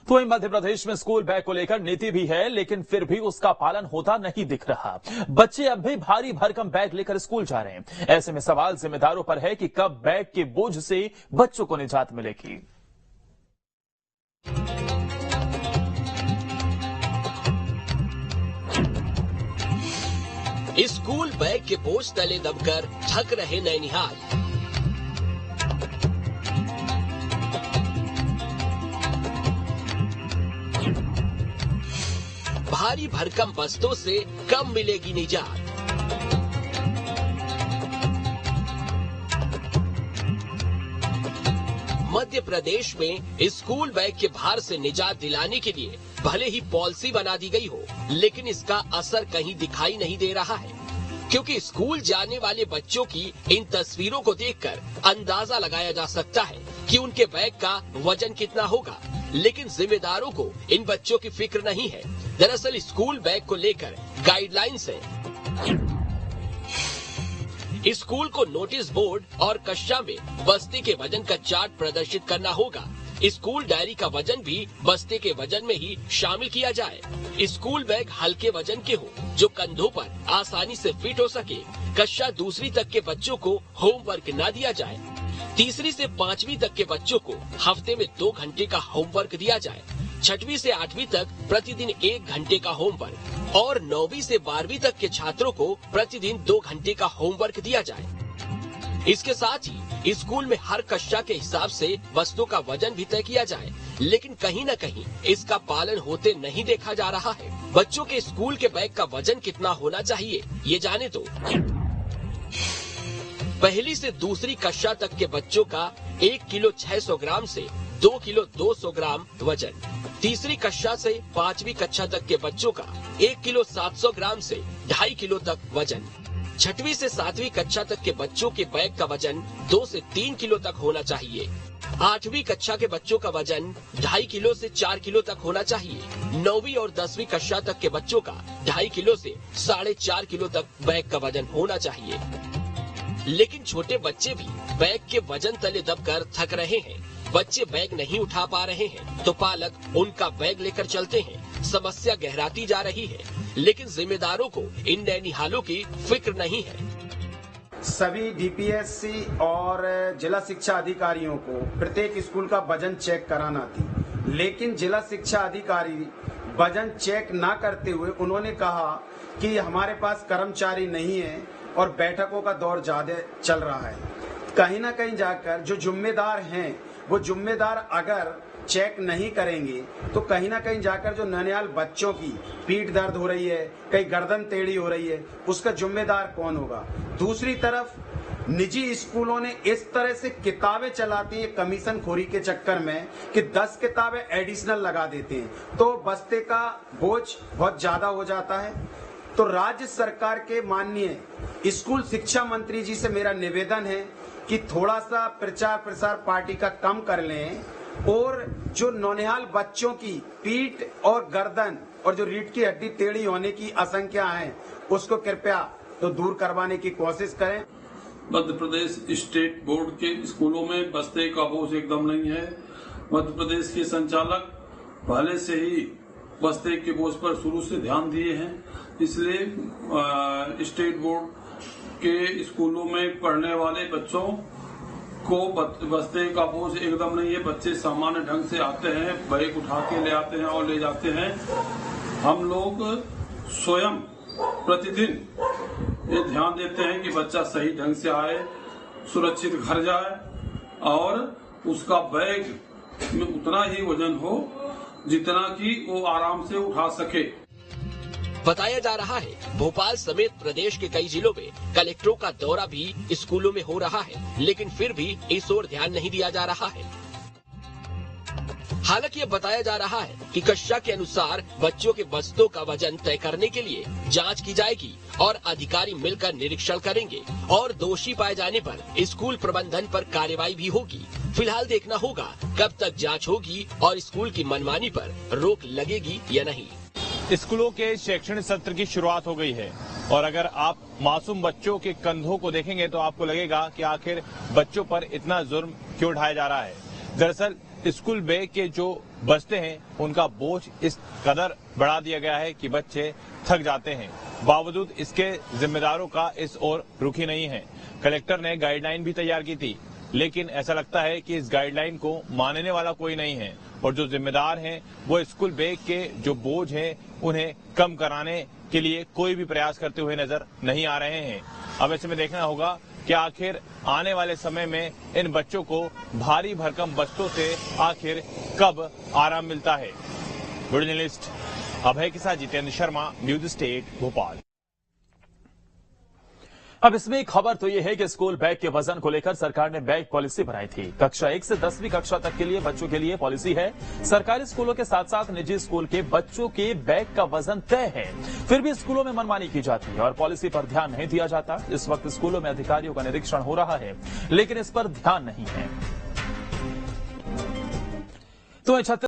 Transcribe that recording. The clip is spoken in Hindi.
तो वहीं मध्य प्रदेश में स्कूल बैग को लेकर नीति भी है, लेकिन फिर भी उसका पालन होता नहीं दिख रहा। बच्चे अब भी भारी भरकम बैग लेकर स्कूल जा रहे हैं। ऐसे में सवाल जिम्मेदारों पर है कि कब बैग के बोझ से बच्चों को निजात मिलेगी। स्कूल बैग के बोझ तले दबकर थक रहे नैनिहाल। भारी भरकम बस्तों से कब मिलेगी निजात? मध्य प्रदेश में स्कूल बैग के भार से निजात दिलाने के लिए भले ही पॉलिसी बना दी गई हो, लेकिन इसका असर कहीं दिखाई नहीं दे रहा है, क्योंकि स्कूल जाने वाले बच्चों की इन तस्वीरों को देखकर अंदाजा लगाया जा सकता है कि उनके बैग का वजन कितना होगा। लेकिन जिम्मेदारों को इन बच्चों की फिक्र नहीं है। दरअसल स्कूल बैग को लेकर गाइडलाइंस है। स्कूल को नोटिस बोर्ड और कक्षा में बस्ते के वजन का चार्ट प्रदर्शित करना होगा। स्कूल डायरी का वजन भी बस्ते के वजन में ही शामिल किया जाए। स्कूल बैग हल्के वजन के हो, जो कंधों पर आसानी से फिट हो सके। कक्षा दूसरी तक के बच्चों को होमवर्क न दिया जाए। तीसरी से 5वीं तक के बच्चों को हफ्ते में 2 घंटे का होमवर्क दिया जाए। 6वीं से 8वीं तक प्रतिदिन 1 घंटे का होमवर्क और 9वीं से 12वीं तक के छात्रों को प्रतिदिन 2 घंटे का होमवर्क दिया जाए। इसके साथ ही स्कूल में हर कक्षा के हिसाब से बस्तों का वजन भी तय किया जाए, लेकिन कहीं न कहीं इसका पालन होते नहीं देखा जा रहा है। बच्चों के स्कूल के बैग का वजन कितना होना चाहिए, ये जाने तो। पहली से दूसरी कक्षा तक के बच्चों का 1 किलो 600 ग्राम से 2 किलो 200 ग्राम वजन। तीसरी कक्षा से 5वीं कक्षा तक के बच्चों का 1 किलो 700 ग्राम से 2.5 किलो तक वजन। 6वीं से 7वीं कक्षा तक के बच्चों के बैग का वजन 2 से 3 किलो तक होना चाहिए। 8वीं कक्षा के बच्चों का वजन 2.5 किलो से 4 किलो तक होना चाहिए। 9वीं और 10वीं कक्षा तक के बच्चों का 2.5 किलो से 4.5 किलो तक बैग का वजन होना चाहिए। लेकिन छोटे बच्चे भी बैग के वजन तले दबकर थक रहे हैं। बच्चे बैग नहीं उठा पा रहे हैं तो पालक उनका बैग लेकर चलते हैं। समस्या गहराती जा रही है, लेकिन जिम्मेदारों को इन नैनिहालों की फिक्र नहीं है। सभी डीपीएससी और जिला शिक्षा अधिकारियों को प्रत्येक स्कूल का वजन चेक कराना थी, लेकिन जिला शिक्षा अधिकारी वजन चेक ना करते हुए उन्होंने कहा कि हमारे पास कर्मचारी नहीं है और बैठकों का दौर ज्यादा चल रहा है। कहीं ना कहीं जाकर जो जिम्मेदार हैं, वो जिम्मेदार अगर चेक नहीं करेंगे तो कहीं ना कहीं जाकर जो ननिहाल बच्चों की पीठ दर्द हो रही है, कहीं गर्दन टेढ़ी हो रही है, उसका जिम्मेदार कौन होगा। दूसरी तरफ निजी स्कूलों ने इस तरह से किताबें चलाती है कमीशन खोरी के चक्कर में कि 10 किताबें एडिशनल लगा देते हैं, तो बस्ते का बोझ बहुत ज्यादा हो जाता है। तो राज्य सरकार के माननीय स्कूल शिक्षा मंत्री जी से मेरा निवेदन है कि थोड़ा सा प्रचार प्रसार पार्टी का कम कर लें और जो नौनिहाल बच्चों की पीठ और गर्दन और जो रीढ़ की हड्डी टेढ़ी होने की आशंका है, उसको कृपया तो दूर करवाने की कोशिश करें। मध्य प्रदेश स्टेट बोर्ड के स्कूलों में बस्ते का बोझ एकदम नहीं है। मध्य प्रदेश के संचालक पहले से ही बस्ते के बोझ पर शुरू से ध्यान दिए हैं, इसलिए स्टेट बोर्ड के स्कूलों में पढ़ने वाले बच्चों को बस्ते का बोझ एकदम नहीं है। बच्चे सामान्य ढंग से आते हैं, बैग उठा के ले आते हैं और ले जाते हैं। हम लोग स्वयं प्रतिदिन ये ध्यान देते हैं कि बच्चा सही ढंग से आए, सुरक्षित घर जाए और उसका बैग में उतना ही वजन हो जितना कि वो आराम से उठा सके। बताया जा रहा है भोपाल समेत प्रदेश के कई जिलों में कलेक्टरों का दौरा भी स्कूलों में हो रहा है, लेकिन फिर भी इस ओर ध्यान नहीं दिया जा रहा है। हालांकि ये बताया जा रहा है कि कक्षा के अनुसार बच्चों के बस्तों का वजन तय करने के लिए जांच की जाएगी और अधिकारी मिलकर निरीक्षण करेंगे और दोषी पाए जाने पर स्कूल प्रबंधन पर कार्रवाई भी होगी। फिलहाल देखना होगा कब तक जांच होगी और स्कूल की मनमानी पर रोक लगेगी या नहीं। स्कूलों के शैक्षणिक सत्र की शुरुआत हो गई है और अगर आप मासूम बच्चों के कंधों को देखेंगे तो आपको लगेगा कि आखिर बच्चों पर इतना जुर्म क्यों ढाया जा रहा है। दरअसल स्कूल बैग के जो बस्ते हैं उनका बोझ इस कदर बढ़ा दिया गया है कि बच्चे थक जाते हैं। बावजूद इसके जिम्मेदारों का इस ओर रुखी नहीं है। कलेक्टर ने गाइडलाइन भी तैयार की थी, लेकिन ऐसा लगता है कि इस गाइडलाइन को मानने वाला कोई नहीं है और जो जिम्मेदार हैं वो स्कूल बैग के जो बोझ हैं उन्हें कम कराने के लिए कोई भी प्रयास करते हुए नजर नहीं आ रहे हैं। अब ऐसे में देखना होगा कि आखिर आने वाले समय में इन बच्चों को भारी भरकम बस्तों से आखिर कब आराम मिलता है। वीडियो जर्नलिस्ट अभय के साथ जितेंद्र शर्मा, न्यूज स्टेट भोपाल। अब इसमें एक खबर तो यह है कि स्कूल बैग के वजन को लेकर सरकार ने बैग पॉलिसी बनाई थी। कक्षा 1 से 10वीं कक्षा तक के लिए बच्चों के लिए पॉलिसी है। सरकारी स्कूलों के साथ साथ निजी स्कूल के बच्चों के बैग का वजन तय है, फिर भी स्कूलों में मनमानी की जाती है और पॉलिसी पर ध्यान नहीं दिया जाता। इस वक्त स्कूलों में अधिकारियों का निरीक्षण हो रहा है, लेकिन इस पर ध्यान नहीं है। तो